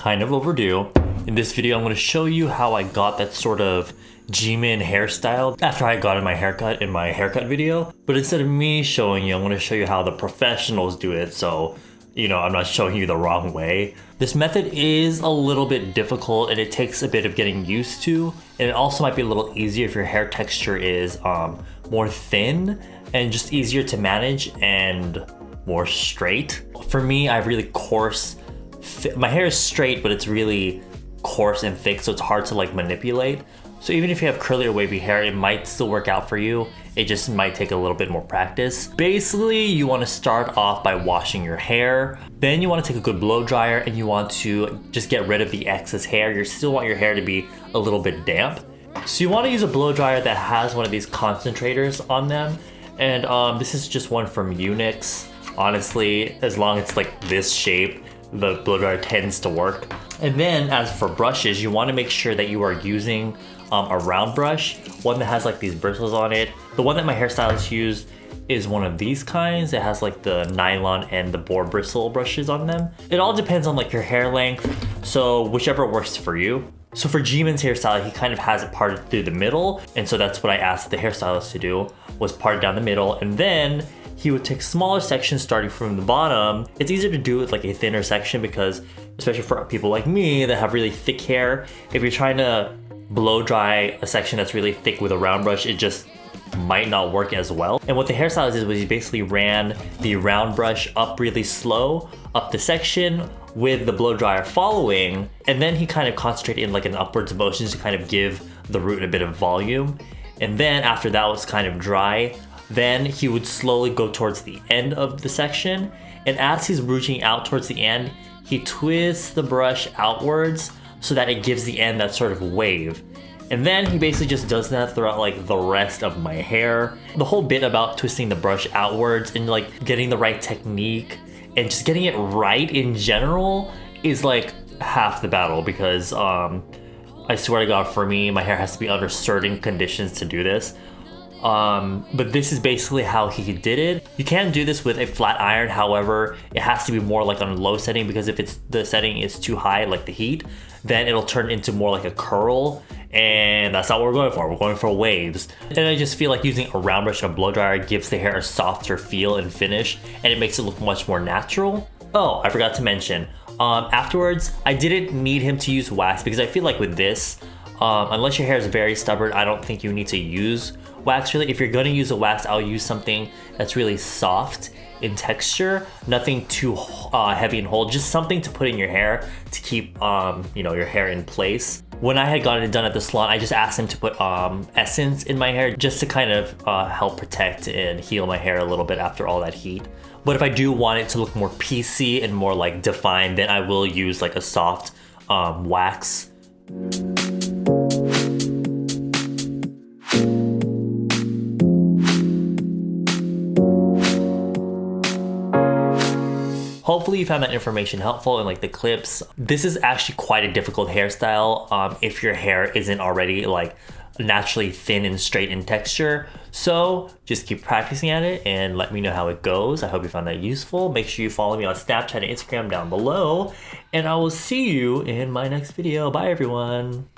kind of overdue. In this video, I'm going to show you how I got that sort of JIMIN hairstyle after I got my haircut in my haircut video. But instead of me showing you, I'm going to show you how the professionals do it, so I'm not showing you the wrong way. This method is a little bit difficult and it takes a bit of getting used to, and it also might be a little easier if your hair texture is more thin and just easier to manage and more straight. For me, I have really coarse, my hair is straight, but it's really coarse and thick, so it's hard to like manipulate. So even if you have curly or wavy hair, it might still work out for you. It just might take a little bit more practice. Basically, you want to start off by washing your hair. Then you want to take a good blow dryer and you want to just get rid of the excess hair. You still want your hair to be a little bit damp. So you want to use a blow dryer that has one of these concentrators on them. And this is just one from Unix. Honestly, as long as it's like this shape, the blow dryer tends to work. And then as for brushes, you want to make sure that you are using a round brush, one that has like these bristles on it. The one that my hairstylist used is one of these kinds. It has like the nylon and the boar bristle brushes on them. It all depends on like your hair length, so whichever works for you. So for JIMIN's hairstyle, he kind of has it parted through the middle, and so that's what I asked the hairstylist to do, was part it down the middle, and then he would take smaller sections starting from the bottom. It's easier to do with like a thinner section because, especially for people like me that have really thick hair, if you're trying to blow dry a section that's really thick with a round brush, it just might not work as well. And what the hairstylist did was he basically ran the round brush up really slow, up the section with the blow dryer following, and then he kind of concentrated in like an upwards motion to kind of give the root a bit of volume. And then after that was kind of dry, then he would slowly go towards the end of the section. And as he's reaching out towards the end, he twists the brush outwards so that it gives the end that sort of wave. And then he basically just does that throughout like the rest of my hair. The whole bit about twisting the brush outwards and like getting the right technique and just getting it right in general is like half the battle, because I swear to God, for me, my hair has to be under certain conditions to do this. But this is basically how he did it. You can do this with a flat iron, however, it has to be more like on a low setting, because if the setting is too high, like the heat, then it'll turn into more like a curl, and that's not what we're going for. We're going for waves. And I just feel like using a round brush and a blow dryer gives the hair a softer feel and finish, and it makes it look much more natural. Oh, I forgot to mention, afterwards, I didn't need him to use wax, because I feel like with this, unless your hair is very stubborn, I don't think you need to use wax really. If you're gonna use a wax, I'll use something that's really soft in texture, nothing too heavy and hold, just something to put in your hair to keep your hair in place. When I had gotten it done at the salon, I just asked him to put essence in my hair just to kind of help protect and heal my hair a little bit after all that heat. But if I do want it to look more piecey and more like defined, then I will use like a soft wax. Hopefully you found that information helpful and like the clips. This is actually quite a difficult hairstyle if your hair isn't already like naturally thin and straight in texture. So just keep practicing at it and let me know how it goes. I hope you found that useful. Make sure you follow me on Snapchat and Instagram down below, and I will see you in my next video. Bye everyone.